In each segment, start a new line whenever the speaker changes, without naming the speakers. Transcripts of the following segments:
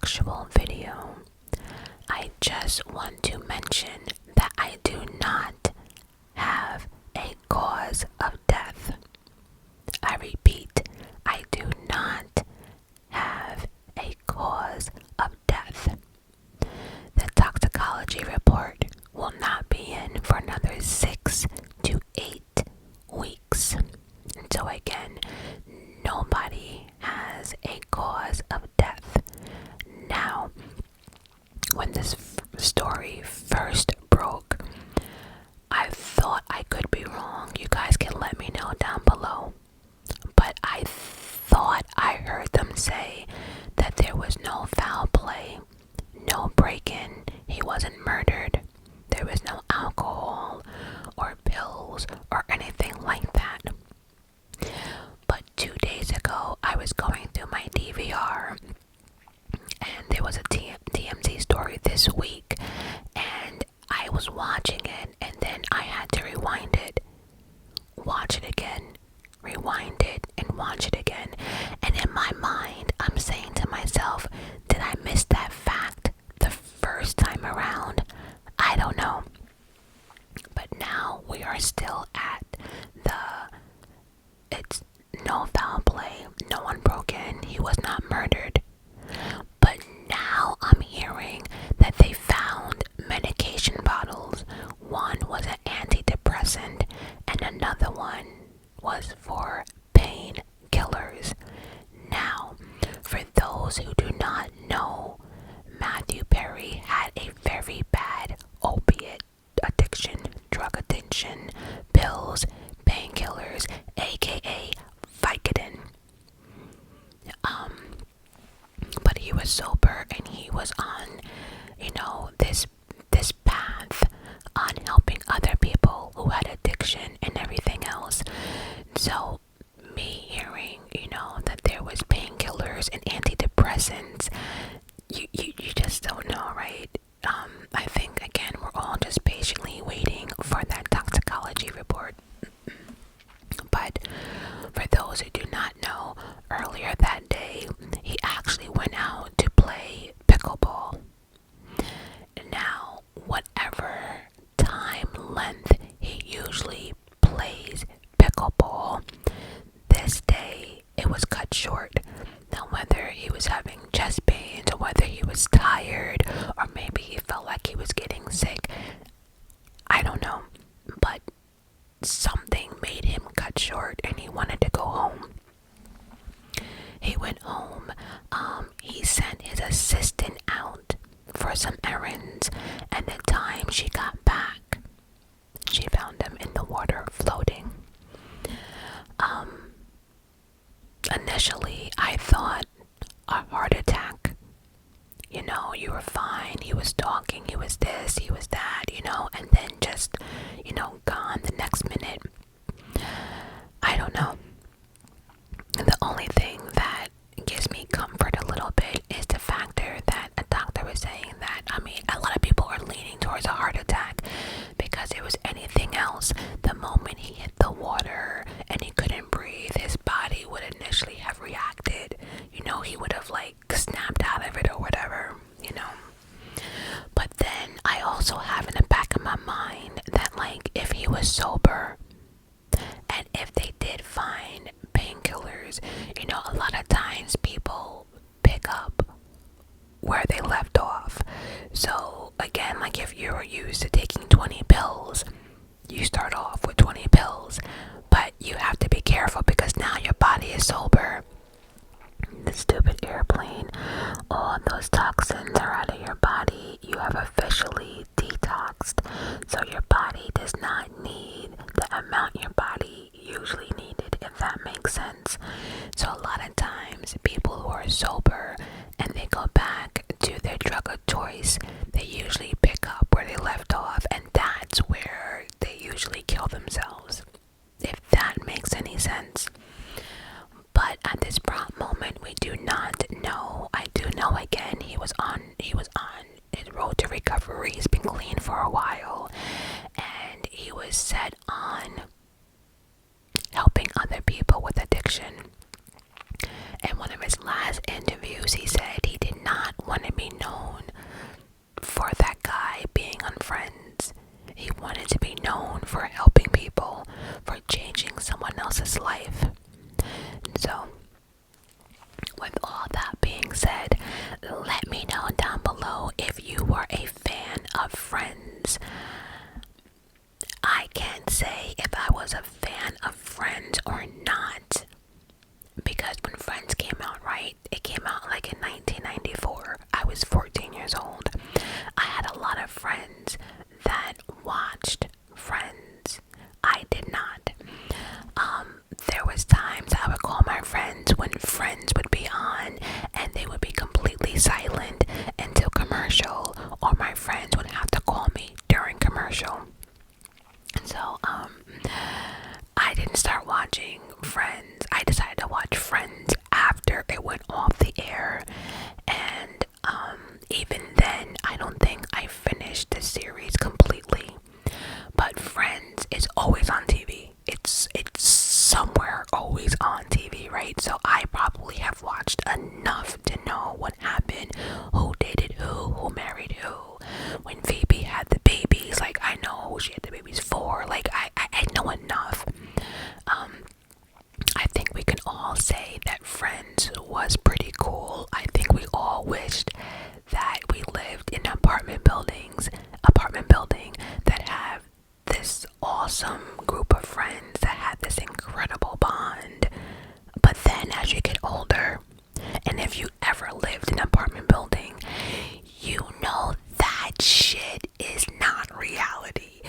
actual video, I just want to mention that I do not have a cause of death. I repeat, I do not have a cause of death. The toxicology report will not be in for another 6 to 8 weeks. And so again, nobody has a cause of death. Now, when this story first broke, I thought I could be wrong. You guys can let me know down below. But I thought I heard them say that there was no foul play, no break-in, he wasn't murdered, there was no alcohol or pills or anything like that. But 2 days ago, I was going through my DVR and there was a TMZ story this week, and I was watching it and then I had to rewind it, watch it again, rewind it, and watch it again. And in my mind, I'm saying to myself, did I miss that fact the first time around? I don't know. But now we are still at it's no foul play, no one broke in, he was not murdered. But now I'm hearing that they found medication bottles. One was an antidepressant and another one was for painkillers. Now, for those who do not know, Matthew Perry had a very bad opiate addiction, drug addiction, pills, painkillers, aka Vicodin. But he was sober and he was on, this path on helping other people who had addiction and everything else. So me hearing, that there was painkillers and antidepressants, you just don't know, right? I think again we're all just patiently waiting for that toxicology report. But for those who do not know, earlier that day he actually went out to play pickleball. Now, whatever time length he usually plays pickleball, this day it was cut short. Now, whether he was having chest pains or whether he was tired or maybe he felt like he was getting sick, I don't know, but something made him cut short and he wanted to go home. He went home. He sent his assistant out for some errands, and the time she got back, she found him in the water floating. Initially I thought a heart attack. You were fine, he was talking, he was this, he was that, and then just, gone the next minute. I don't know. The only thing that gives me comfort a little bit is the factor that a doctor was saying that, a lot of people are leaning towards a heart attack because it was anything else. The moment he hit the water and he couldn't breathe, his body would initially have reacted. He would have snapped out of it or whatever, But then I also have in the back of my mind that if he was sober and if they did find painkillers, a lot of times people pick up where they left off. So again, if you're used to taking 20 pills, you start off with 20 pills, but you have to be careful because now your body is sober. The stupid airplane, all those toxins are out of your body. You have officially detoxed, so your body does not need the amount your body usually needed, if that makes sense. So a lot of times people who are sober and they go back to their drug of choice, they usually pick up where they left off, and that's where they usually kill themselves, if that makes any sense. But at this prompt moment, we do not know. I do know again he was on his road to recovery. He's been clean for a while, and he was set on helping other people with addiction. In one of his last interviews, he said he did not want to be known for that guy being on Friends. He wanted to be known for helping people, for changing someone else's life. So, with all that being said, let me know down below if you were a fan of Friends. I can't say if I was a fan of Friends or not, because when Friends came out, right, it came out like in 1994. I was 14 years old. I had a lot of friends that watched Friends. I did not. There was times I would call my friends when Friends would be on, and they would be completely silent until commercial, or my friends would have to call me during commercial. So, I didn't start watching Friends. I decided to watch Friends after it went off the air, and even then, I don't think I finished the series completely. But Friends is always on TV. It's somewhere always on TV, right? So I probably have watched enough to know what happened, who dated who married who. When Phoebe had the babies, like, I know who she had the babies for. Like, I know enough. I think we can all say that Friends was pretty cool. I think we all wished that we lived in apartment building that have this awesome group of friends that had this incredible bond. But then as you get older, and if you ever lived in an apartment building, you know that shit is not reality.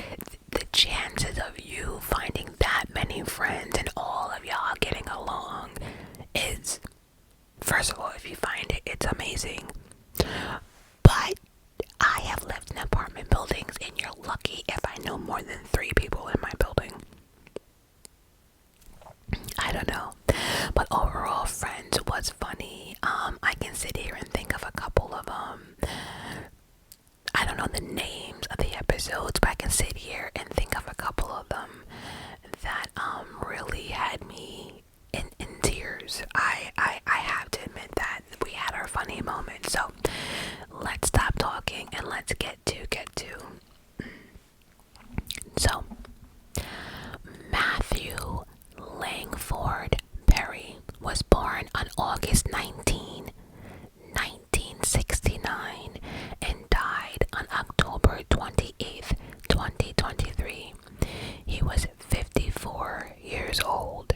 The chances of you finding that many friends and all of y'all getting along is, first of all, if you find it, it's amazing. But I have lived in apartment buildings, and you're lucky if I know more than 3 people in my building. I don't know. But overall, Friends was funny. I can sit here and think of a couple of I don't know the names of the episodes, but I can sit here and think of a couple of them that really had me in tears. I have to admit that we had our funny moments. So let's stop talking and let's get to. So Matthew Langford Perry was born on August 19, 1969, and died on October 28th, 2023. He was 54 years old.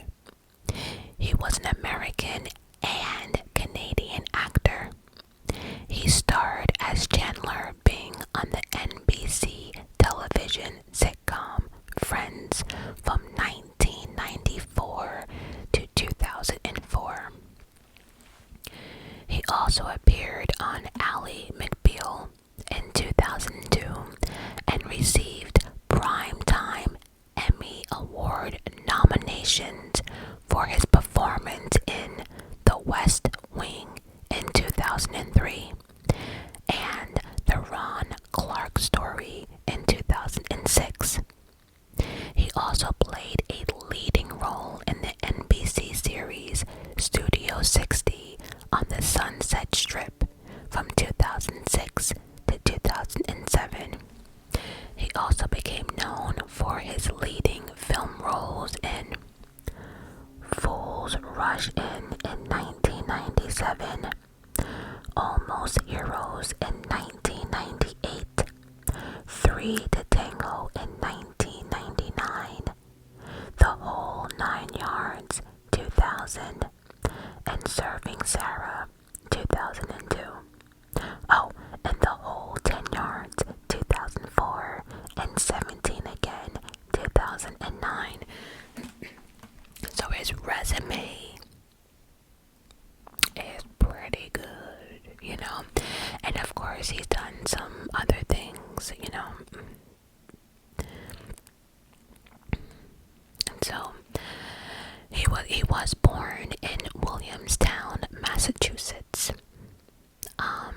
He was an American and Canadian actor. He starred as Chandler Bing on the NBC television sitcom Friends from 1994 to 2004. He also appeared on Ally McBeal in 2002 and received Primetime Emmy Award nominations for his performance in The West Wing in 2003 and The Ron Clark Story in 2006. He also played a leading role in the NBC series Studio 60 on the Sunset Strip from 2006 to 2007. He also became known for his leading film roles in Fools Rush In 1997, Almost Heroes in 1998, Three to Tango in 1999, The Whole 9 Yards 2000, and Serving Sarah 2002. Oh, and The Whole 10 Yards 2004, and 17 Again 2009. So his resume is pretty good, you know. And of course he's done some other things, you know. And so he was born in Williamstown, Massachusetts.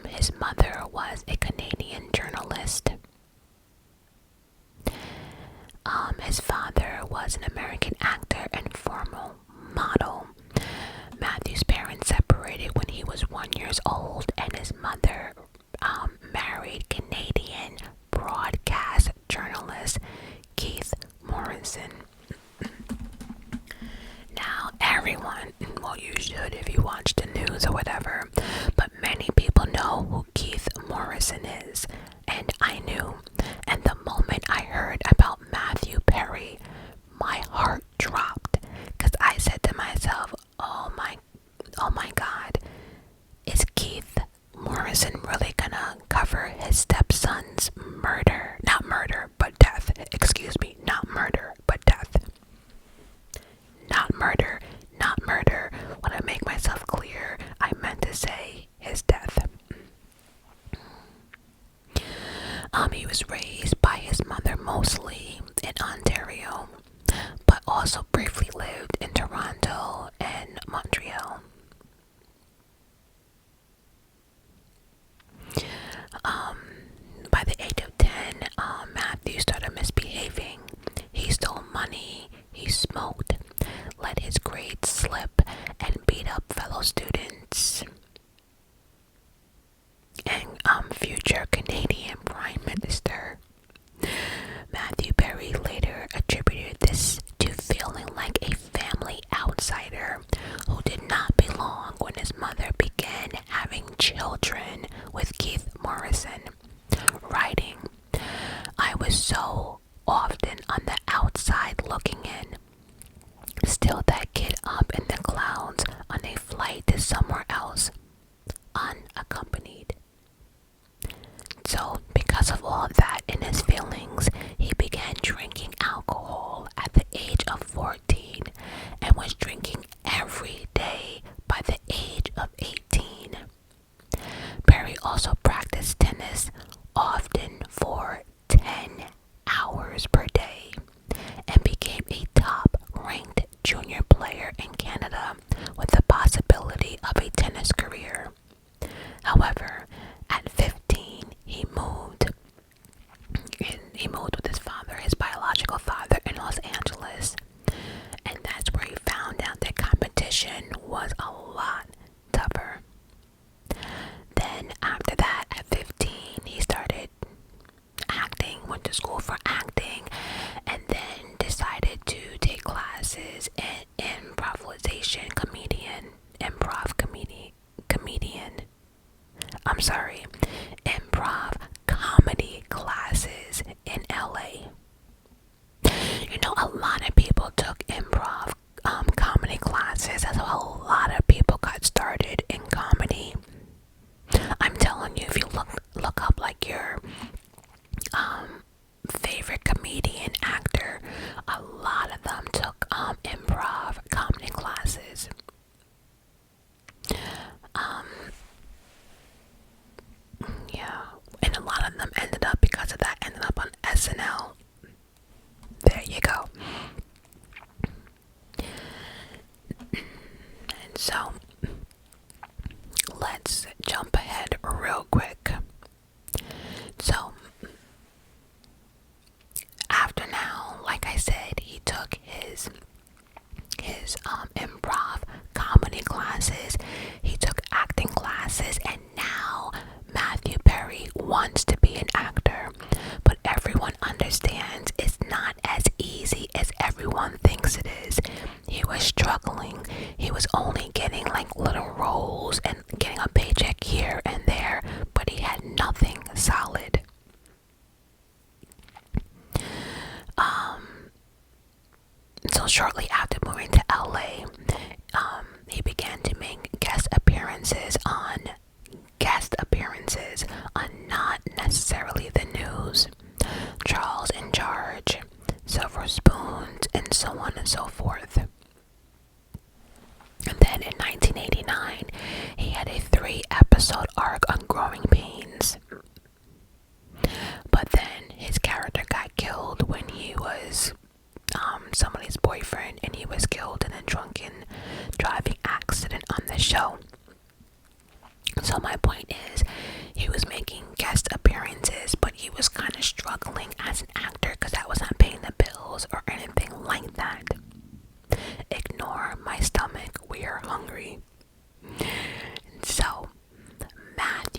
His mother was a Canadian journalist. His father was an American actor and former model. Matthew's parents separated when he was 1 year old, and his mother married Canadian broadcast journalist Keith Morrison. Now, everyone, well, you should if you watch the news or whatever, but many people know who Keith Morrison is, and I knew. And the moment I heard about Matthew Perry, my heart dropped, because I said to myself, oh my God, is Keith Morrison really gonna cover his stepson's murder? Not murder, but death. Excuse me, not murder, but death. Not murder, not murder. When I make myself clear, I meant to say his death. He was raised by his mother mostly in Ontario, but also briefly lived in Toronto and Montreal. By the age of 10, Matthew started misbehaving. He stole money, he smoked, let his grades slip, and beat up fellow students. And future Canadian Prime Minister Matthew Perry later attributed this to feeling like a family outsider who did not belong when his mother began having children with Keith Morrison. Writing, I was so often on the outside looking in. Still that kid up in the clouds on a flight to somewhere else, unaccompanied. So, because of all that in his feelings, he began drinking alcohol at the age of 14 and was drinking every day by the age of 18. Perry also practiced tennis, often for 10 hours per day, and became a top-ranked junior player in Canada with the possibility of a tennis career. However, at 15, he moved with his father, his biological father, in Los Angeles, and that's where he found out that competition was a lot tougher. Then after that, at 15, he started acting, went to school for acting, and then decided to take classes in improv comedy classes in LA. You know, a lot of people took improv comedy classes. That's how a lot of people got started in comedy. I'm telling you, if you look up like your favorite comedian actor, a lot of them took improv comedy classes. Yeah, and a lot of them ended up, because of that, ended up on SNL. There you go. And so, let's jump ahead real quick. So, after now, like I said, he took his improv comedy classes, he took acting classes, and now Matthew Perry wants to be an actor. But everyone understands it's not as easy as everyone thinks it is. He was struggling. He was only getting like little roles and getting a paycheck here and there, but he had nothing solid. So shortly after moving to LA, he began to make guest appearances on not necessarily the news, Charles in Charge, Silver Spoons, and so on and so forth. And then in 1989, he had a 3-episode arc on Growing Pains. But then his character got killed when he was somebody's boyfriend, and he was killed in a drunken driving accident on the show. So my point is, he was making guest appearances, but he was kind of struggling as an actor because that was not paying the bills or anything like that. Ignore my stomach, we are hungry. So Matthew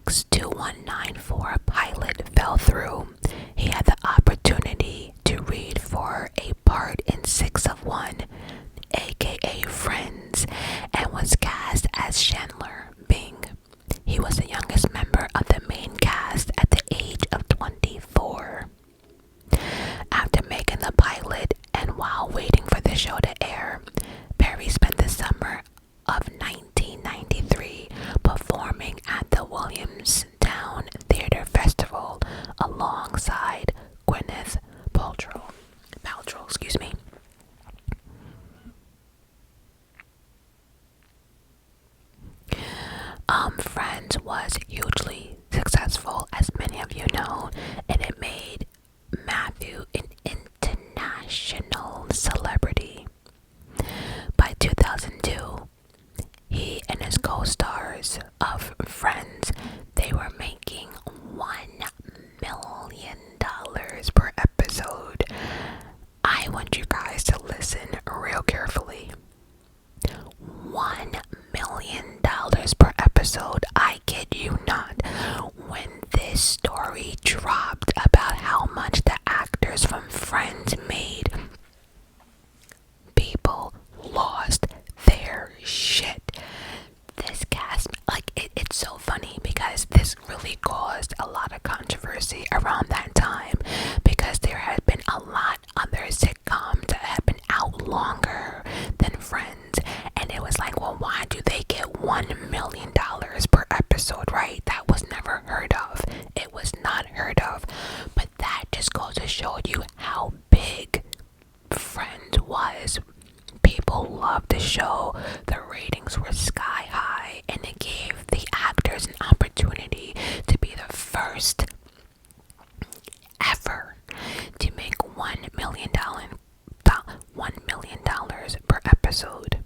62194 pilot fell through. He had the opportunity to read for a part in 6 of 1, aka Friends, and was cast as Chandler Bing. He was the youngest member of the main cast at the age of 24. After making the pilot and while waiting for the show to air, Perry spent the summer of 1993 performing at the Williamstown Theatre Festival alongside Gwyneth Paltrow. Excuse me. Friends was hugely successful, as many of you know, and it made Matthew an international celebrity. By 2002, he and his co-stars of Friends, they were making $1 million per episode. I want you guys to listen real carefully. $1 million per episode. I kid you not. When this story dropped about how much the actors from Friends made, people lost their shit. This cast, it's so funny because this really caused a lot of controversy around that time, because there had been a lot other sitcoms that had been out longer than Friends, and it was like, well, why do they get $1 million per episode, right? That was never heard of. It was not heard of. But that just goes to show you how big Friends was. People loved the show. The ratings were sky high, and it gave the actors an opportunity to be the first ever to make $1 million per episode.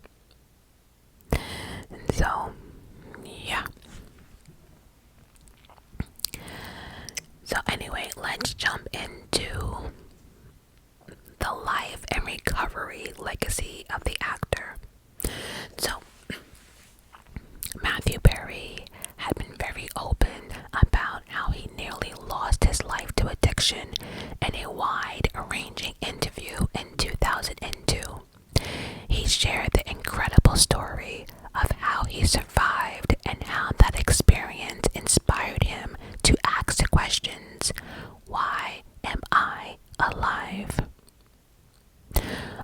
And so, yeah. So anyway, let's jump into the life and recovery legacy of the actor. So, Matthew Perry had been very open about how he nearly lost his life to addiction in a wide-ranging interview in 2002. He shared the incredible story of how he survived and how that experience inspired him to ask the questions, why am I alive?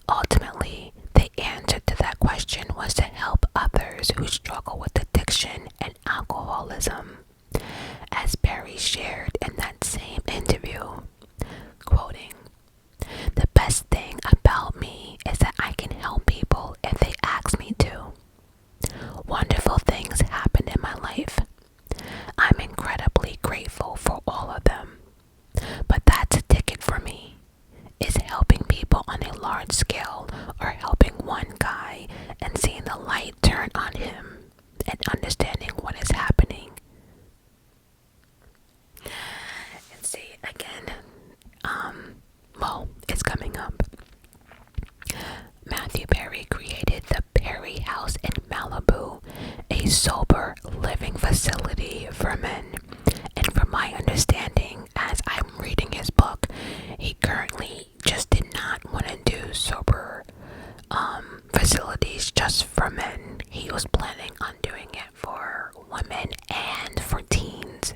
Ultimately, the answer to that question was to help others who struggle with addiction and alcoholism. As Perry shared in that same interview, quoting, "The best thing about me is that I can help people if they ask me to. Wonderful things happen in my life. I'm incredibly grateful for all of them. But that's a ticket for me. Is helping people on a large scale, or helping one guy and seeing the light turn on him and understanding what is happening." And see, again, it's coming up. Matthew Perry created the Perry House in Malibu, a sober living facility for men. And from my understanding, as I'm reading his book, he currently just did not want to do sober facilities just for men. He was planning on doing it for women and for teens.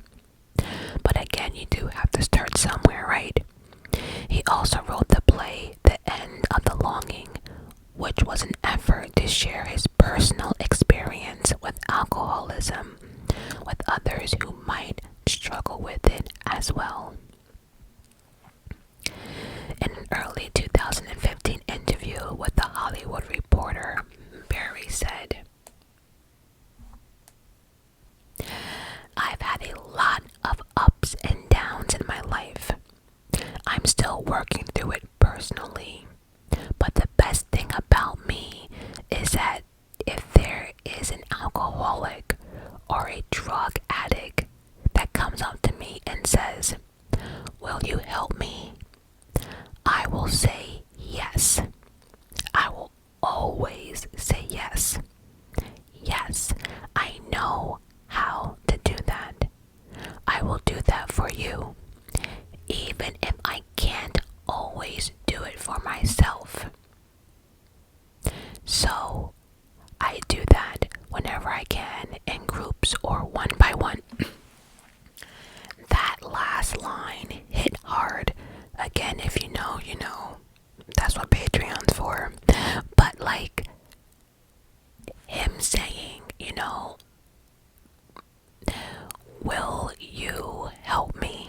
But again, you do have to start somewhere, right? He also wrote the play The End of the Longing, which was an effort to share his personal experience with alcoholism with others who might struggle with it as well. In an early 2015 interview with The Hollywood Reporter, Perry said, "I've had a lot of ups and downs in my life. I'm still working through it personally. But the best thing about me is that if there is an alcoholic or a drug addict that comes up to me and says, 'Will you help me?' I will say yes. I will always say yes. Yes, I know how to do that." whenever I can, in groups or one by one. That last line hit hard. Again, if you know, you know. That's what Patreon's for. But like him saying, you know, will you help me?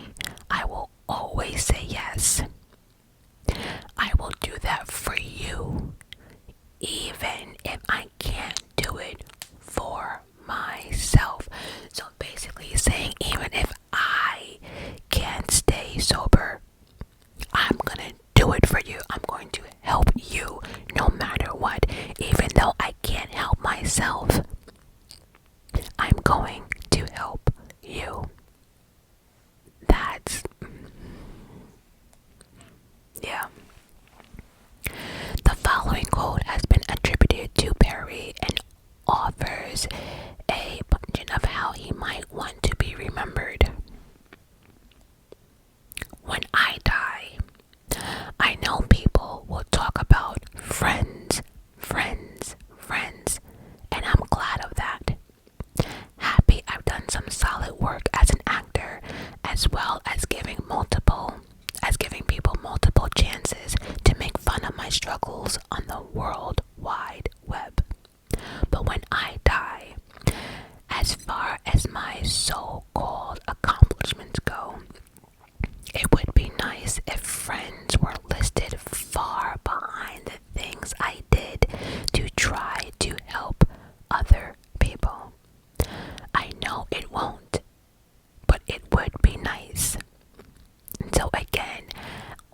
I will always say yes. I will do that for you, even if I can't do it for myself. So basically saying, even if I can't stay sober, I'm gonna do it for you. I'm going to help you no matter what. Even though I can't help myself, I'm going to help you. That's, yeah. The following quote has been attributed to Perry and offers a pungent of how he might want to be remembered. When I die, I know people will talk about friends, friends, friends, and I'm glad of that. Happy I've done some solid work as an actor, as well as giving people multiple chances to make fun of my struggles on the World Wide Web. But when I die, as far as my so-called accomplishments go, it would be nice if friends were listed far behind the things I did to try to help other people. I know it won't, but it would be nice. And so again,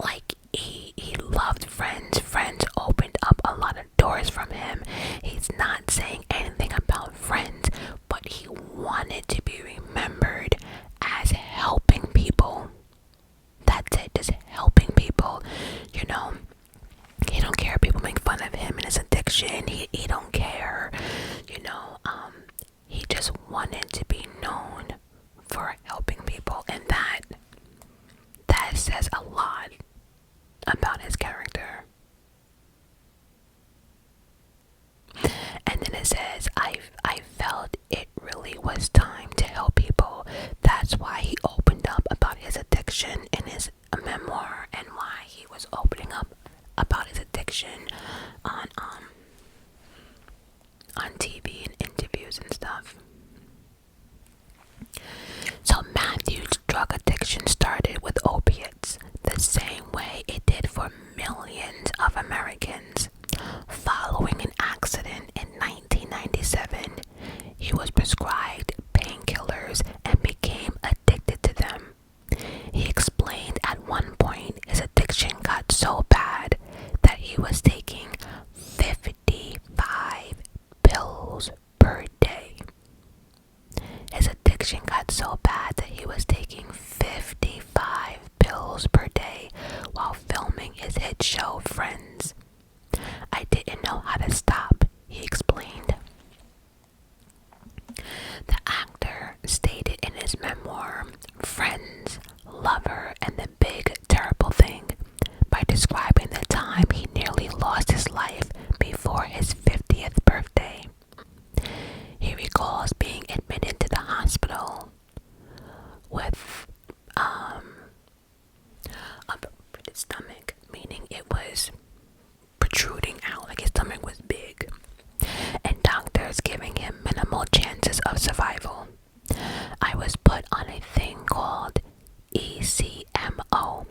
like he loved friends. Friends opened up a lot of doors from him. He's not saying anything about friends, but he wanted to be remembered as helping people. That's it, just helping people. You know, he don't care if people make fun of him and his addiction. He don't care. You know, he just wanted to be known for helping people, and that says a lot about his character. And then it says, I felt it really was time to help people. That's why he opened up about his addiction in his memoir, and why he was opening up about his addiction on TV and interviews and stuff. So Matthew's drug addiction started with opiates, the same way it did for millions of Americans. Following an accident in 1997, he was prescribed painkillers and became addicted to them. He explained at one point his addiction got so bad that he was taking 55 pills per day. His addiction got so bad that he was taking 55 pills per day while filming his hit show Friends. I didn't know how to stop, he explained. The actor stated in his memoir, Friends, Lover, and the Big Terrible Thing, by describing the time he nearly lost his life before his 50th birthday. He recalls being admitted to the hospital with a perforated stomach, meaning it was protruding out, like his stomach was big, and doctors giving him minimal chances of survival. I was put on a thing called ASMRmajestic,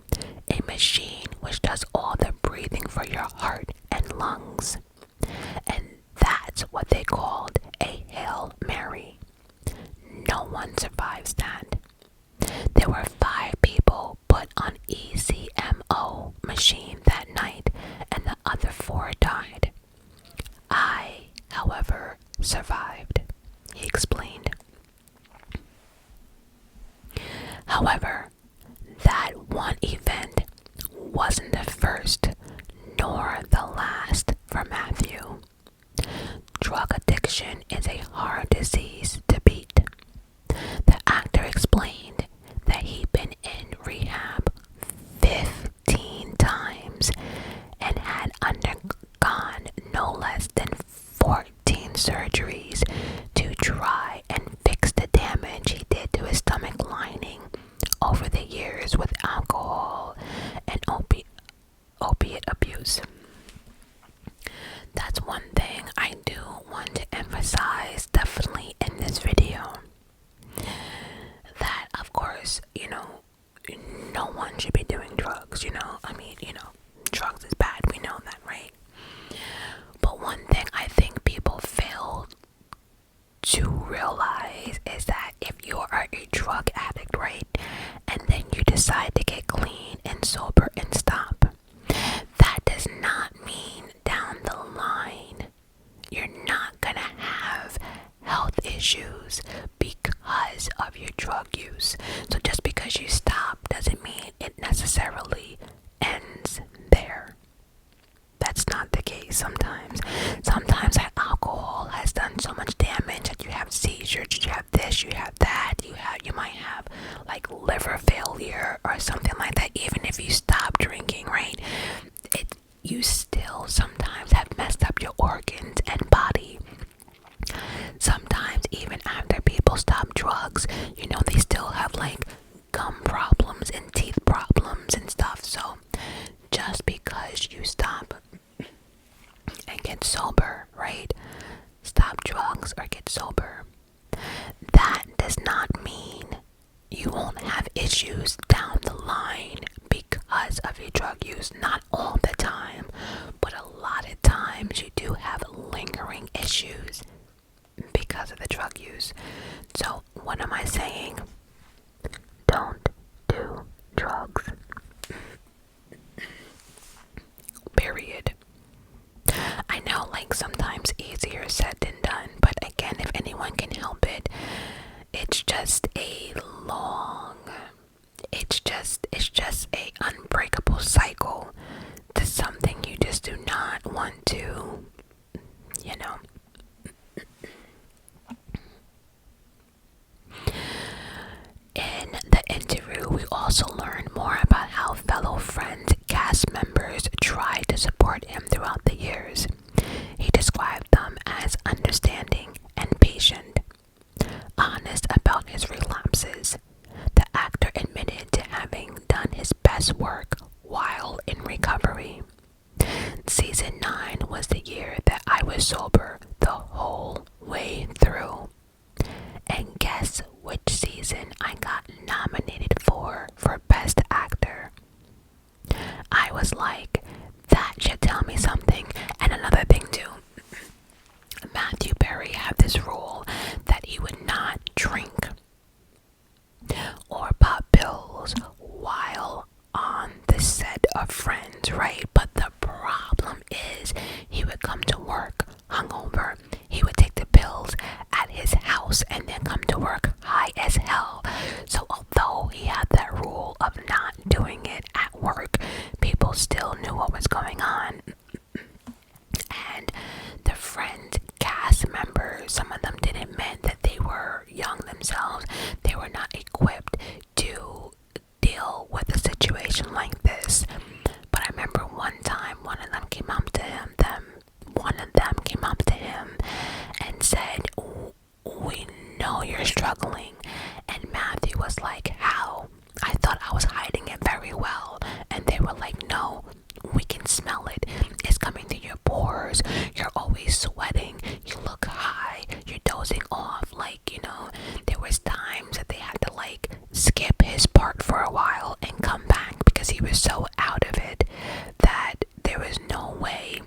a machine which does all the breathing for your heart and lungs, and that's what they called a Hail Mary. No one survives that. There were 5 people put on ASMRmajestic machine that night, and the other 4 died. I, however, survived, he explained. However, that one event wasn't the first nor the last for Matthew. Drug addiction is a hard disease to beat. The actor explained that he'd been in rehab 15 times and had undergone no less than 14 surgeries to try and fix the damage he did to his stomach lining over the years with alcohol and opiate abuse. That's one thing I do want to emphasize definitely in this video. That, of course, no one should be doing drugs, drugs is bad, we know that, right? But one thing I think people fail to realize is that if you are a drug addict, right, and then you decide to get clean and sober and stop, that does not mean down the line you're not gonna have health issues because of your drug use. So just because you stop doesn't mean it necessarily ends there. That's not the case sometimes. Sometimes that alcohol has done so much damage that you have seizures, you have this, you have that, you might have like liver failure or something like that. Even if you stop drinking, right? You still sometimes have messed up your organs and body. Sometimes even after people stop drugs, they still have like gum problems and teeth problems and stuff. So just because you stop and get sober, right? Stop drugs or get sober, that does not mean you won't have issues down the line because of your drug use. Not all the time, but a lot of times you do have lingering issues because of the drug use. So what am I saying? Don't do drugs. Period. I know, like, sometimes easier said than done, but again, if anyone can help it, it's just a unbreakable cycle to something you just do not want to, In the interview, we also learned more about how fellow friends, cast members tried to support him throughout the years. He described them as understanding and patient, honest about his relapses. The actor admitted to having done his best work while in recovery. Season 9 was the year that I was sober the whole way through. And guess which season I got nominated for Best Actor? I was like, that should tell me something. And another thing too, Matthew Perry had this rule that he would not drink or pop pills while on the set of Friends, right? But the problem is he would come to work hungover. He would take the pills at his house and then come to work high as hell. So although he had that rule of not doing it at work, people still knew what was going on. And the Friends cast members, some of them didn't admit that they were young themselves. They were not equipped to deal with a situation like this. But I remember one time one of them came up to him and said, "We know you're struggling." And Matthew was like, "How?" I thought I was hiding it very well. And they were like, "No, we can smell it. It's coming through your pores. You're always sweating. You look high. You're dozing off." There was times that they had to skip his part for a while and come back because he was so out of it that there was no way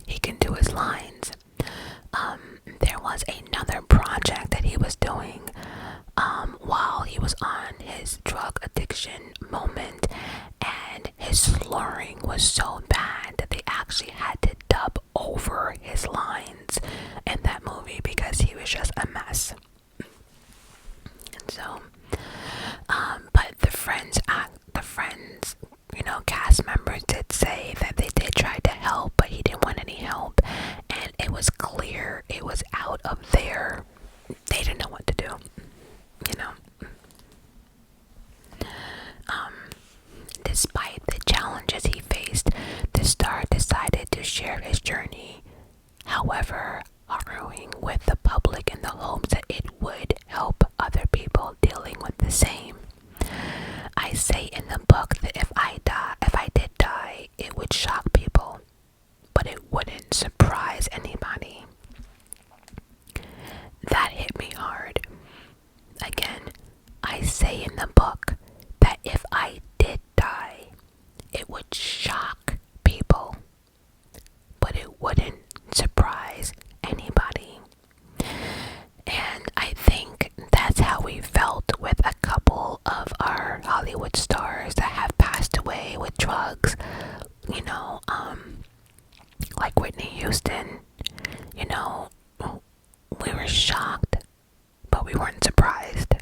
he can do his lines. There was another project that he was doing while he was on his drug addiction moment, and his slurring was so bad that they actually had to dub over his lines in that movie because he was just a mess. And so, but the friends, cast members did say that they did try to help, but he didn't want any help, and it was clear it was out of they didn't know what to do, Despite the challenges he faced, the star decided to share his journey, however harrowing, with the public public in the hopes that it would help other people dealing with the same. I say in the book that if I did die, it would shock people, but it wouldn't surprise anybody. That hit me hard. Again, I say in the book that if I did die, it would shock people, but it wouldn't surprise anybody. And I think that's how we felt with a couple of our Hollywood stars that have passed away with drugs, you know, like Whitney Houston. You know, we were shocked, but we weren't surprised.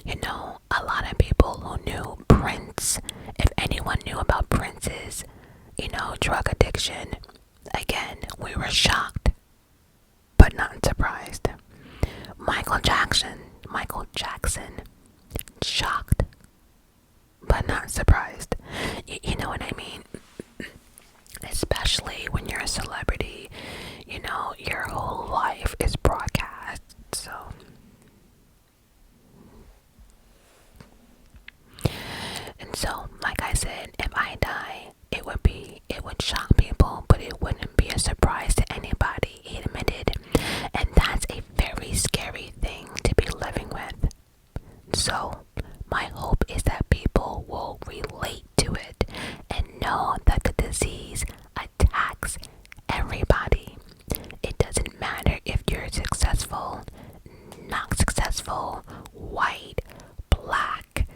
You know, a lot of people who knew Prince, if anyone knew about Prince's, you know, drug addiction, again, we were shocked, but not surprised. Michael Jackson, shocked, but not surprised. You know what I mean? Especially when you're a celebrity, you know, your whole life is broadcast, so. And so, like I said, if I die, it would shock people, but it wouldn't be a surprise to anybody, he admitted. And that's a very scary thing to be living with. So, my hope is that people will relate to it and know that the disease attacks everybody. It doesn't matter if you're successful, not successful, white, black,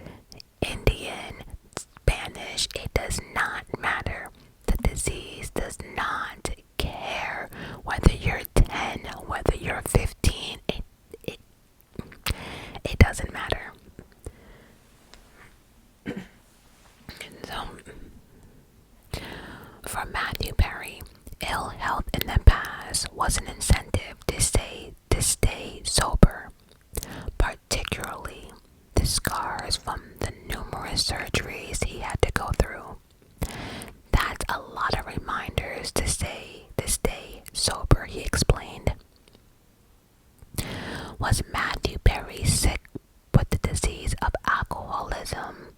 Indian, Spanish, it does not matter. The disease does not care whether you're 10, whether you're 15, it doesn't matter. So, for Matthew Perry, ill health in the past was an incentive to stay sober, particularly the scars from the numerous surgeries he had to go through. That's a lot of reminders to stay sober, he explained. Was Matthew Perry sick with the disease of alcoholism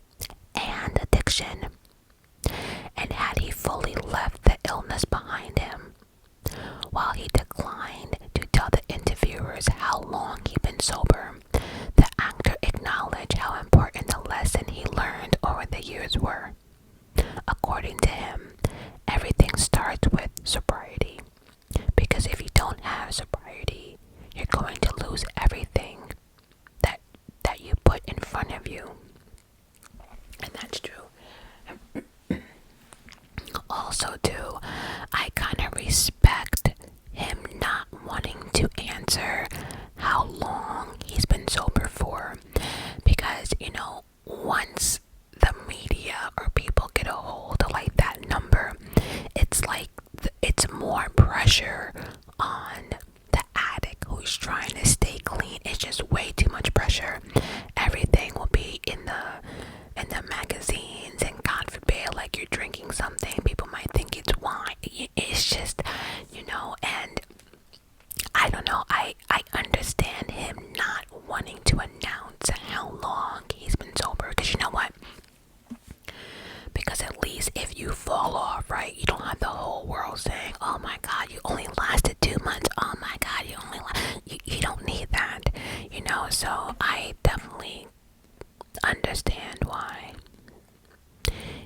and addiction? And had he fully left the illness behind him? While he declined to tell the interviewers how long he'd been sober, the actor acknowledged how important the lesson he learned over the years were. According to him, everything starts with sobriety, because if you don't have sobriety, you're going to lose everything that you put in front of you. And that's true. Also, too, I kind of respect him not wanting to answer how long he's been sober for, because, you know, once the media or people get a hold of like that number, it's like it's more pressure on the addict who's trying to stay clean. It's just way too much pressure. Everything will be in the magazines, and God forbid, like, you're drinking something, people might think it's wine. It's just, you know, and I don't know, I understand him not wanting to announce how long he's been sober, because you know what? Because at least if you fall off, right, you don't have the whole world saying, oh my God, you only lasted 2 months. Oh my God, you don't need that, you know. So I definitely understand why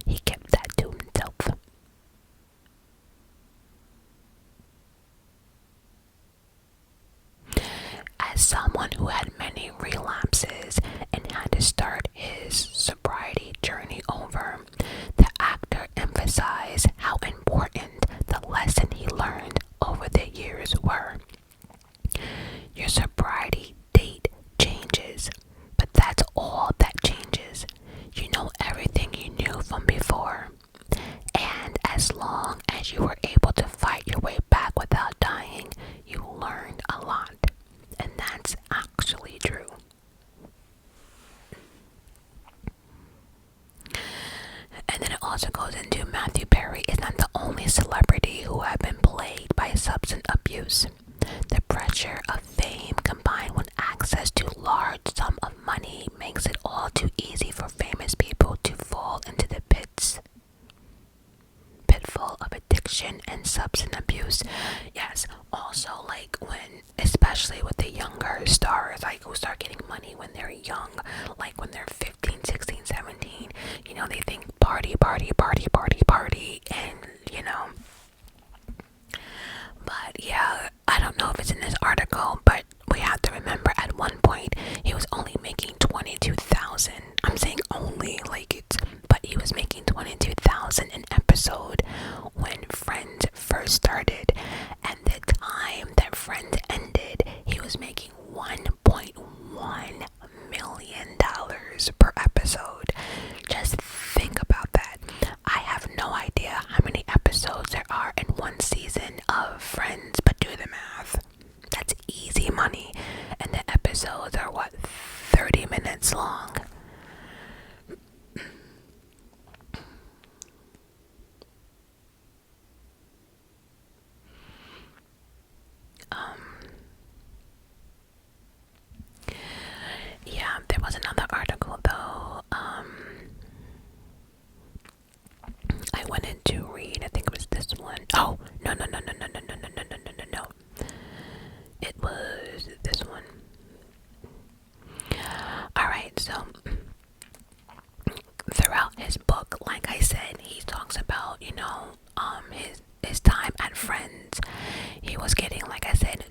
he kept that to himself. As someone who had many relapses and had to start his sobriety journey over, the actor emphasized how important the lesson he learned over the years were. Your sobriety date changes, but that's all that changes. You know everything you knew from before. And as long as you were able to fight your way back without dying, you learned a lot. And that's actually true. like when, especially with the younger stars, like who start getting money when they're young, like when they're 15, 16, 17, you know, they think party, party, party, party, party, and you know. But yeah, I don't know if it's in this article, but we have to remember at one point he was only making 22,000. I'm saying only, like it's, but he was making 22,000 an episode when Friends first started, and the time that Friends ended, he was making $1.1 million per episode. Just think about that. I have no idea how many episodes there are in one season of Friends, but do the math. That's easy money. And the episodes are what, 30 minutes long? Yeah, there was another article though. I wanted to read. I think it was this one. Oh, no. It was this one. Alright, so throughout his book, like I said, he talks about, you know, his time at Friends. He was getting, like I said,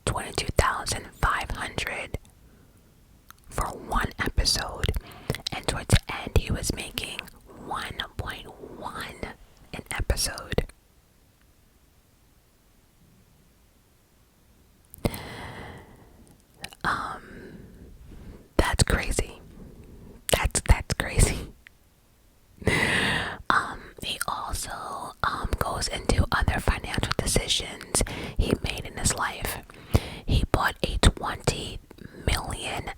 22,500 for one episode, and towards the end he was making 1.1 an episode. That's crazy. That's crazy. He also goes into other financial decisions he made in his life. He bought a $20 million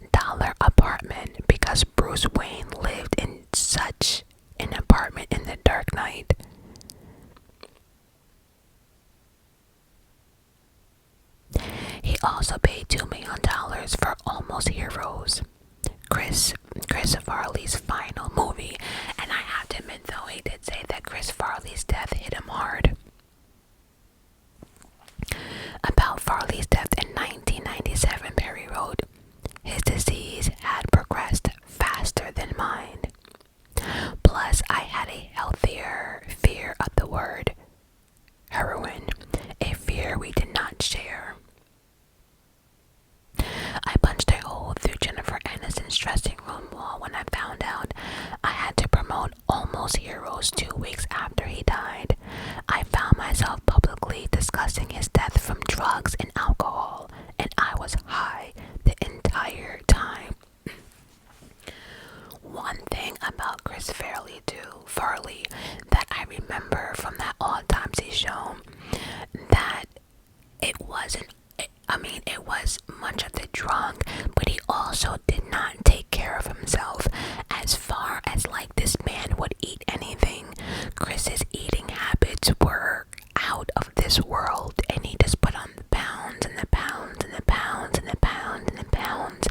apartment because Bruce Wayne lived in such an apartment in The Dark Knight. He also paid $2 million for Almost Heroes, Chris Farley's final movie, and I have to admit though, he did say that Chris Farley's death hit him hard. About Farley's death in 1997, Perry wrote, "His disease had progressed faster than mine. Plus, I had a healthier fear of the word heroin, a fear we did not share. I punched a hole through Jennifer Aniston's dressing room wall when I found out I had to promote Almost Heroes 2 weeks after he died. I found myself publicly discussing his death from drugs and alcohol, and I was high the entire time." One thing about Chris Farley that I remember from that Autopsy show, that it wasn't, it was much of the drug, but he also did not take care of himself. As far as like this man would eat anything, Chris's eating habits were out of this world, and he just put on the pounds and the pounds and the pounds and the pounds and the pounds.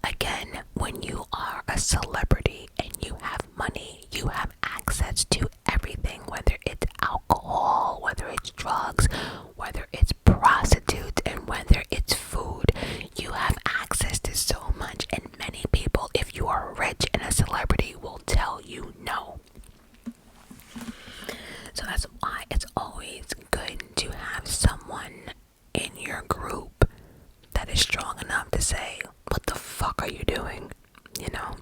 Again, when you are a celebrity and you have money, you have access to everything, whether it's alcohol, whether it's drugs, whether it's prostitutes, and whether it's food. You have access to so much, and many people, if you are rich and a celebrity, will tell you no. So that's why it's always good to have someone in your group that is strong enough to say, "What the fuck are you doing?" You know?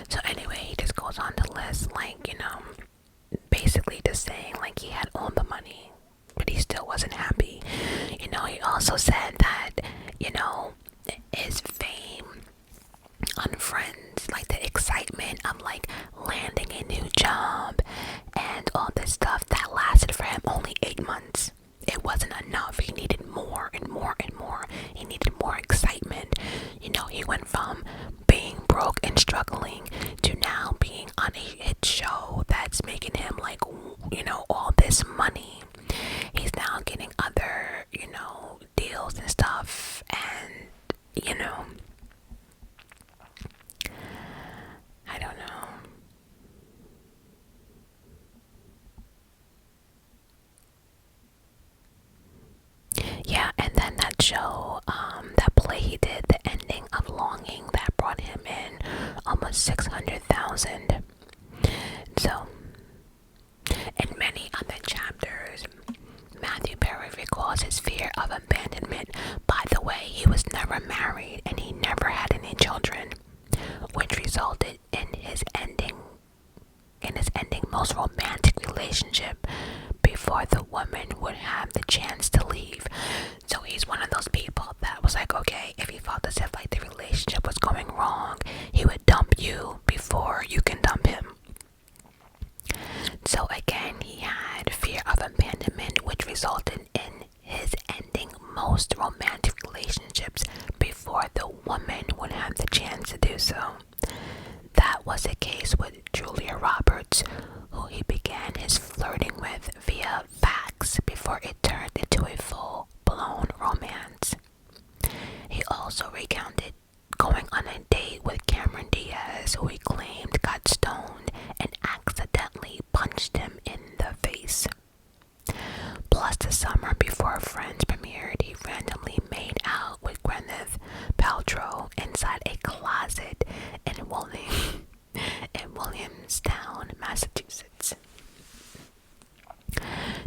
So anyway, he just goes on to list, like, you know, basically just saying, like, he had all the money, but he still wasn't happy. You know, he also said that, you know, his fame on Friends, like the excitement of like landing a new job and all this stuff, that lasted for him only 8 months. It wasn't enough. He needed more and more and more. He needed more excitement. You know, he went from being broke and struggling to now being on a hit show that's making him like, you know, all this money. He's now getting other, you know, deals and stuff, and was 600,000. So, in many other chapters, Matthew Perry recalls his fear of abandonment. By the way, he was never married and he never had any children, which resulted in his ending most romantic relationship before the woman would have the chance to leave. So he's one of those people that was like, okay, if he felt as if like the relationship was going wrong, he would dump you before you can dump him. So again, he had fear of abandonment, which resulted in his ending most romantic relationships before the woman would have the chance to do so. That was the case with Julia Roberts, who he began his flirting with via fax before it turned into a full-blown romance. He also recounted going on a date with Cameron Diaz, who he claimed got stoned and accidentally punched him in the face. Plus, the summer before Friends premiered, he randomly made out with Gwyneth Paltrow inside a closet in Williamstown, Massachusetts.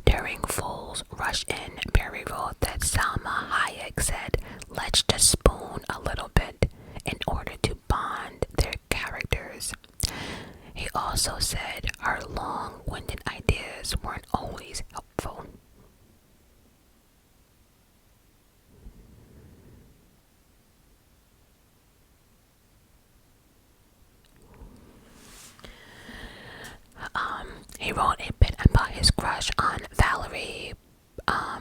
During Fool's Rush In, Perry wrote that Salma Hayek said, "Let's just spoon a little bit," in order to bond their characters. He also said our long-winded ideas weren't always helpful. He wrote a bit about his crush on Valerie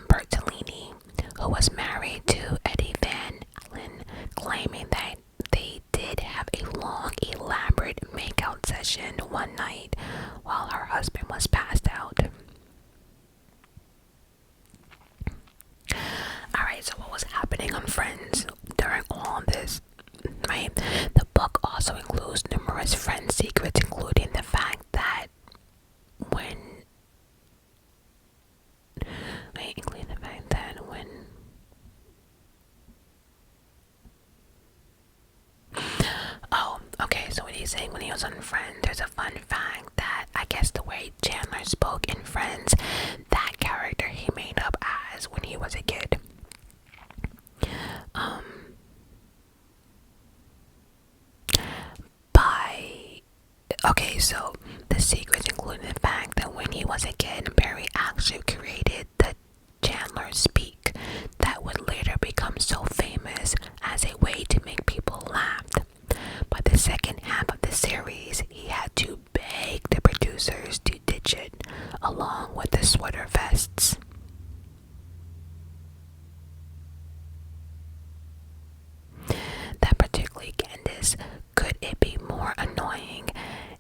Bertolini, who was married to Eddie Van Allen, claiming that they did have a long, elaborate makeout session one night while her husband was passed out. Alright, so what was happening on Friends during all of this, right? The book also includes numerous Friends secrets, including the fact that when so what he's saying, when he was on Friends, there's a fun fact that I guess the way Chandler spoke in Friends, that character he made up as when he was a kid. So the secrets include the fact that when he was a kid, Barry actually created the Chandler Speak that would later become so famous as a way to make people laugh. By the second half of the series, he had to beg the producers to ditch it, along with the sweater vests. That particularly Candace, could it be more annoying?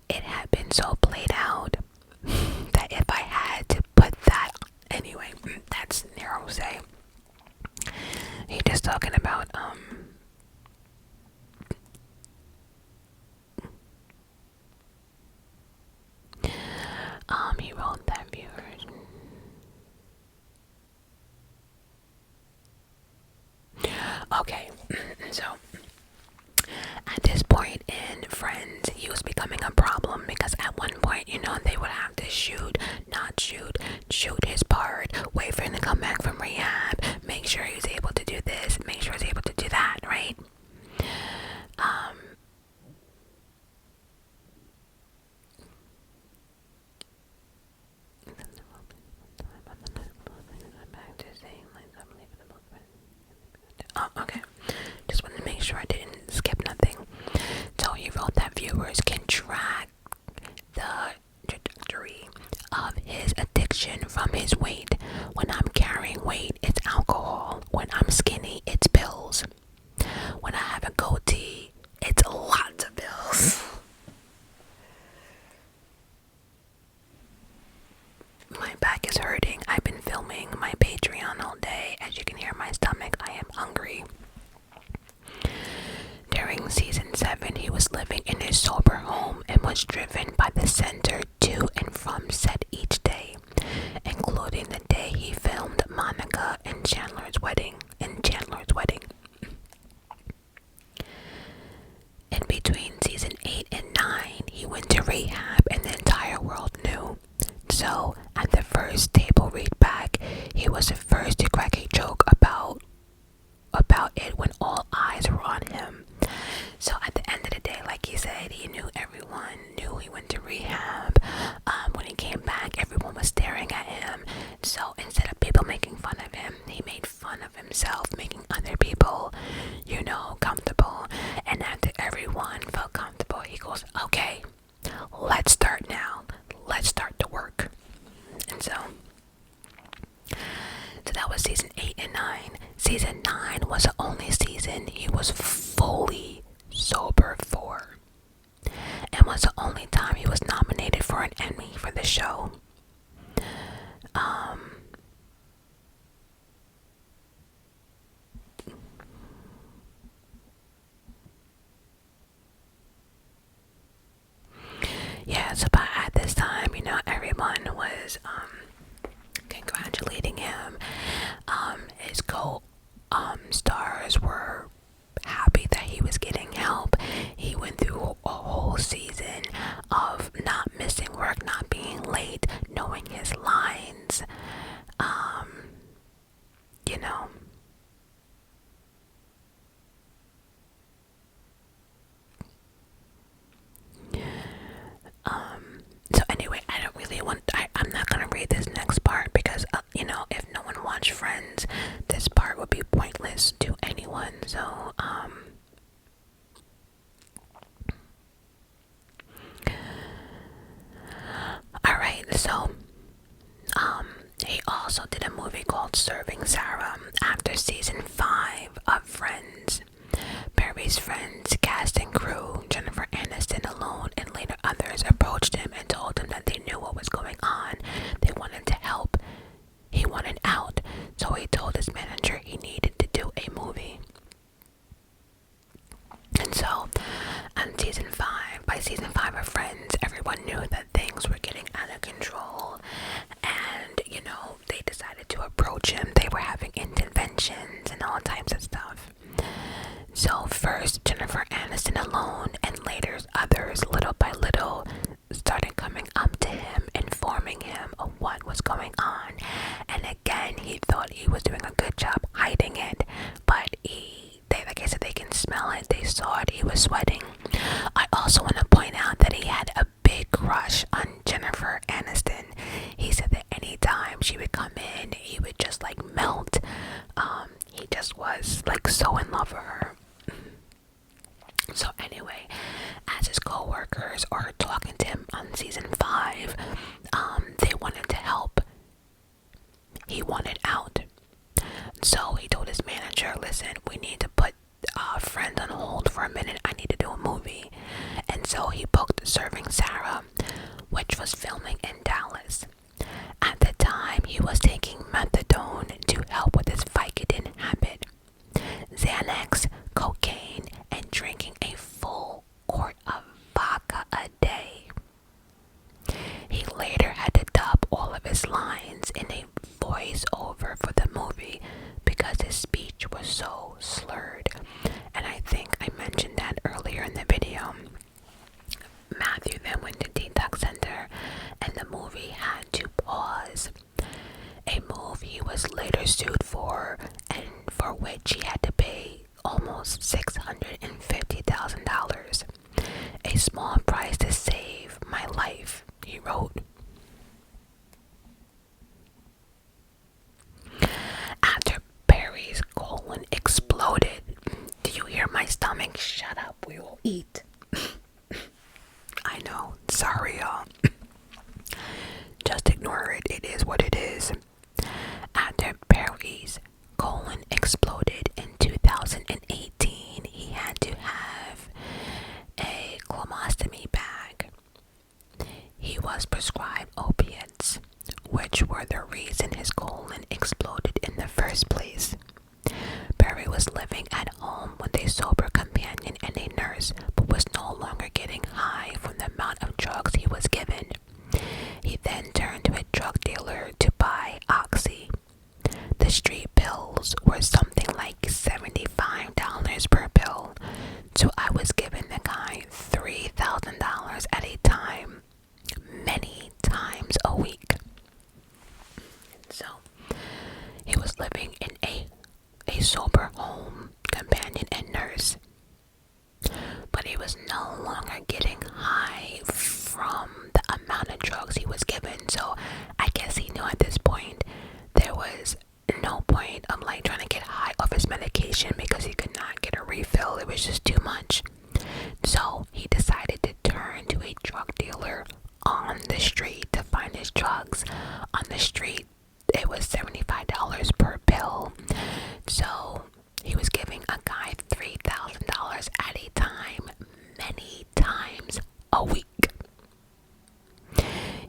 It had been so played out that if I had to put that anyway, that's narrow say. He just talking about he wrote that viewers. Okay, so at this point in Friends, he was becoming a problem because at one point, they would have to shoot his part, wait for him to come back from rehab, make sure he was able to do this, make sure he was able to do that, right? Okay. Just wanted to make sure I didn't skip nothing. So he wrote that viewers can track the trajectory of his addiction from his weight. When I'm carrying weight, it's alcohol. When I'm skinny, it's pills. When I have a goatee, it's lots of pills. My back is hurting. I've been filming my Patreon all day. As you can hear my stomach, I am hungry. During season 7, he was living in his sober home and was driven by the center to and from set each day, including the day he filmed Monica and Chandler's wedding. In between season 8 and rehab and the entire world knew. So at the first table read back, he was the first to crack a joke about it when all eyes were on him. So at the end of the day, like he said, he knew everyone knew he went to rehab. When he came back, everyone was staring at him. So instead of people making fun of him, he made fun of himself, making other people, comfortable. And after everyone felt comfortable, he goes, okay, let's start now. Let's start to work. And so that was season 8 and 9. Season 9 was the only season he was fully sober for, and was the only time he was nominated for an Emmy for the show. Yeah, so at this time, everyone was congratulating him. His co-stars were happy that he was getting help. He went through a whole season of not missing work, not being late, knowing his lines. You know. So anyway, I don't really want. I'm not gonna read this next part because if no one watched Friends, this part would be pointless to anyone. So alright, so he also did a movie called Serving Sarah after season 5 of Friends. Barry's friends, cast and crew, Jennifer Aniston alone, and later others approached him and told him that they knew what was going on. They wanted to help. He wanted out, so he told his manager he needed to do a movie. And so, by season 5 of Friends, everyone knew that things were getting out of control, and they decided to approach him. They were having interventions and all types of stuff. So first Jennifer Aniston alone, and later others, little by little, started coming up to him, informing him of what was going on. And again, he thought he was doing a good job hiding it, but like I said, they can smell it. They saw it. He was sweating. I also want to point out that he had a big crush on Jennifer Aniston. He said that anytime she would come in, he would just melt. He just was so in love with her. So anyway, as his co-workers are talking to him on season 5, they wanted to help. He wanted out. So he told his manager, listen, we need to put Friends on hold for a minute. I need to do a movie. And so he booked Serving Sarah, which was filming in Dallas. At the time, he was taking methadone to help with his Vicodin habit, Xanax, cocaine, and drinking a full quart of vodka a day. He later had to dub all of his lines in a voiceover for the movie because his speech was so slurred. And I think I mentioned that earlier in the video. Matthew then went to detox center, and the movie had to pause. A move he was later sued for, and for which he had to pay almost $650,000. A small price to save my life, he wrote. After Barry's colon exploded, do you hear my stomach? Shut up, we will eat. I know, sorry y'all. Just ignore it, it is what it is. After Barry's colon exploded in 2018, he had to have a colostomy bag. He was prescribed opiates, which were the reason his colon exploded in the first place. Barry was living at home with a sober companion and a nurse, but was no longer getting high from the amount of drugs he was given. He then turned to a drug dealer to buy Oxy. The street pills were something like $75 per pill, so I was giving the guy $3,000 at a time start getting high from the amount of drugs he was given. So I guess he knew at this point there was no point of like trying to get high off his medication because he could not get a refill. It was just too much. So he decided to turn to a drug dealer on the street to find his drugs. On the street, it was $75 per pill. So he was giving a guy $3,000 at a time, many times a week.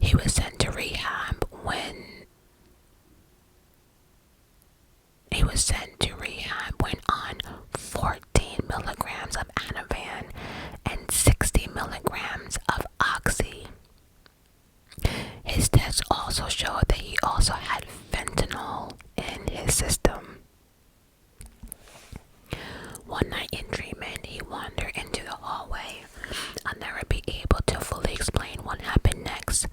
He was sent to rehab when on 14 milligrams of Ativan and 60 milligrams of Oxy. His tests also showed that he also had fentanyl in his system. One night in treatment, he wandered into the hallway. I'll never be able to fully explain what happened next,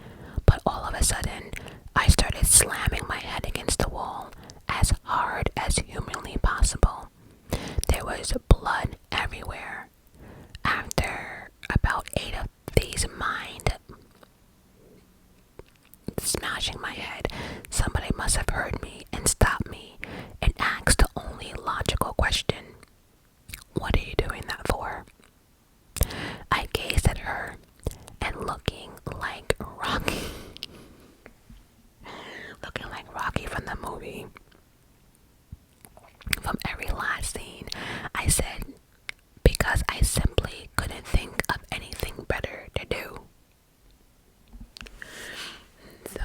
but all of a sudden, I started slamming my head against the wall as hard as humanly possible. There was blood everywhere. After about 8 of these mind smashing my head, somebody must have heard me and stopped me and asked the only logical question: "What are you doing that for?" I gazed at her and looking like Rocky from the movie. From every last scene, I said, because I simply couldn't think of anything better to do. So,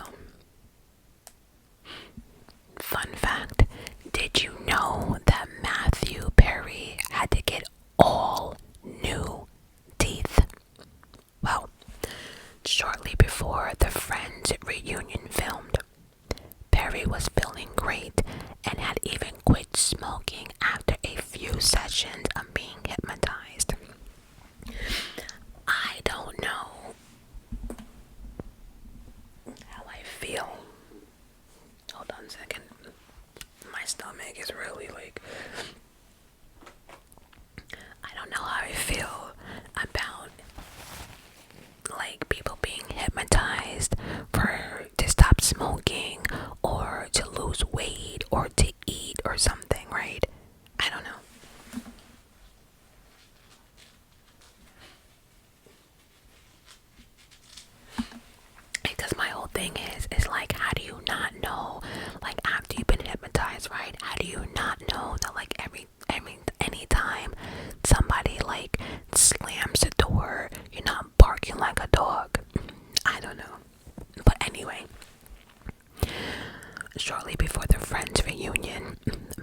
fun fact, did you know that Matthew Perry had to get all new teeth? Well, shortly before the Friends reunion filmed, Perry was feeling great and had even quit smoking after a few sessions of being hypnotized. I don't know how I feel. Hold on a second. My stomach is really like... I don't know how I feel about like people being hypnotized to stop smoking or to lose weight or to eat or something, right? I don't know. Because my whole thing is like, how do you not know, like after you've been hypnotized, right? How do you not know that like anytime somebody like slams the door, you're not barking like a dog? I don't know. But anyway, shortly before the Friends reunion,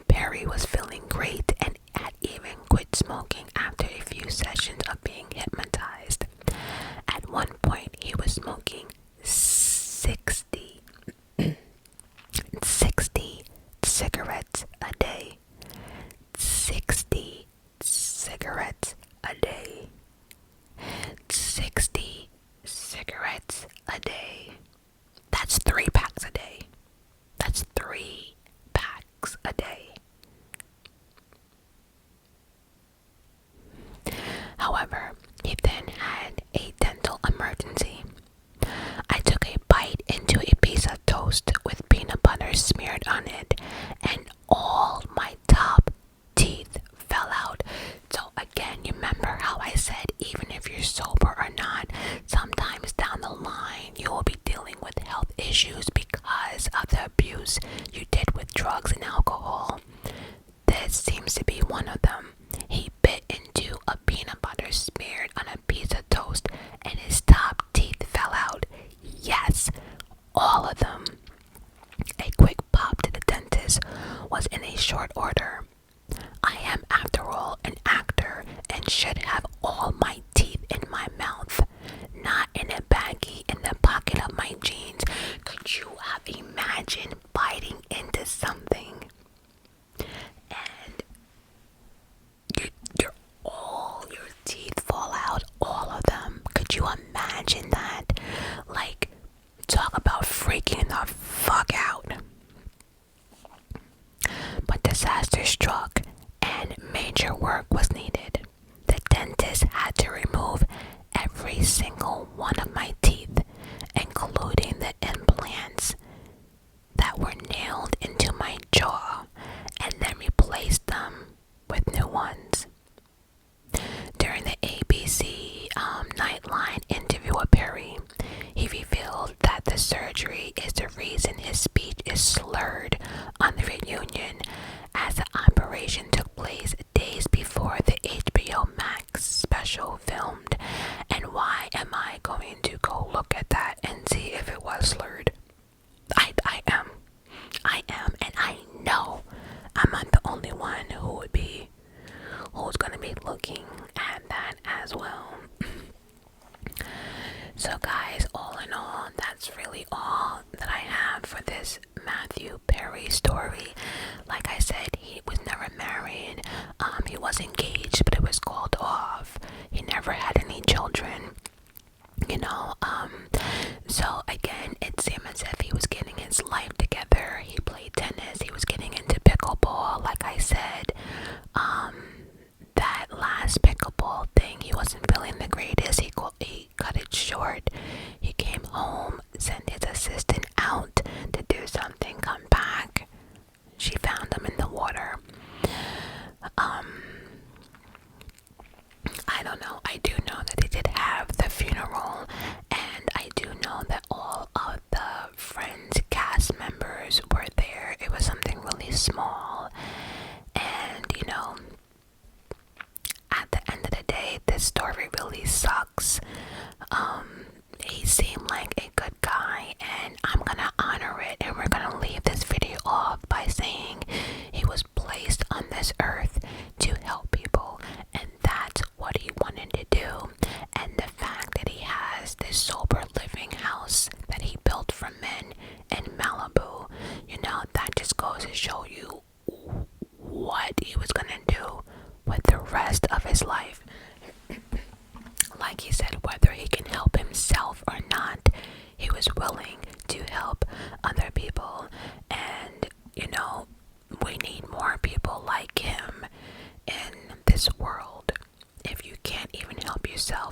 Perry was feeling great and had even quit smoking after a few sessions of being hypnotized. At one point, he was smoking 60 cigarettes a day. 60 cigarettes a day. 60 cigarettes a day. That's 3 packs a day. That's 3 packs a day. However, he then had a dental emergency. I took a bite into a piece of toast with peanut butter smeared on it, and all my top teeth fell out. So again, you remember how I said even if you're sober or not, sometimes down the line you will be dealing with health issues because of the abuse you did with drugs and alcohol. This seems to be one of them. He bit into a peanut butter smeared on a piece of toast and his top teeth fell out. Yes, all of them. A quick pop to the dentist was in a short order. I am, after all, an actor and should have all my teeth in my mouth, not in a baggie in the pocket of my jeans. Could you have imagined biting into something and all your teeth fall out, all of them? Could you imagine that? Like, talk about freaking the fuck out. But disaster struck and major work was needed. The dentist speech is slurred on the reunion, as the operation took place days before the HBO Max special filmed. And why am I going to go look at that and see if it was slurred? I am, and I know I'm not the only one who's gonna be looking at that as well. So guys, all in all, that's really all that I have for this Matthew Perry story. Like I said, he was never married. He was engaged, but it was called off. He never had any children. So again, it seemed as if he was getting his life together. He played tennis. He was getting into pickleball. Like I said, that last pickleball thing, he wasn't feeling the greatest. He cut it short. He came home, sent his assistant out to do something, come back. She found him in the water. I don't know. I do know that they did have the funeral, and I do know that all of the Friends cast members were there. It was something really small, and at the end of the day, this story really sucks. He seemed like a good guy, and I'm gonna honor it, and we're gonna leave this video off by saying he was placed on this earth to help people, and that's what he wanted to do. And the fact that he has this sober living house that he built for men in Malibu, that just goes to show you what he was gonna do with the rest of his life. Like he said, whether he can help himself or not, he was willing to help other people. And we need more people like him in this world. If you can't even help yourself,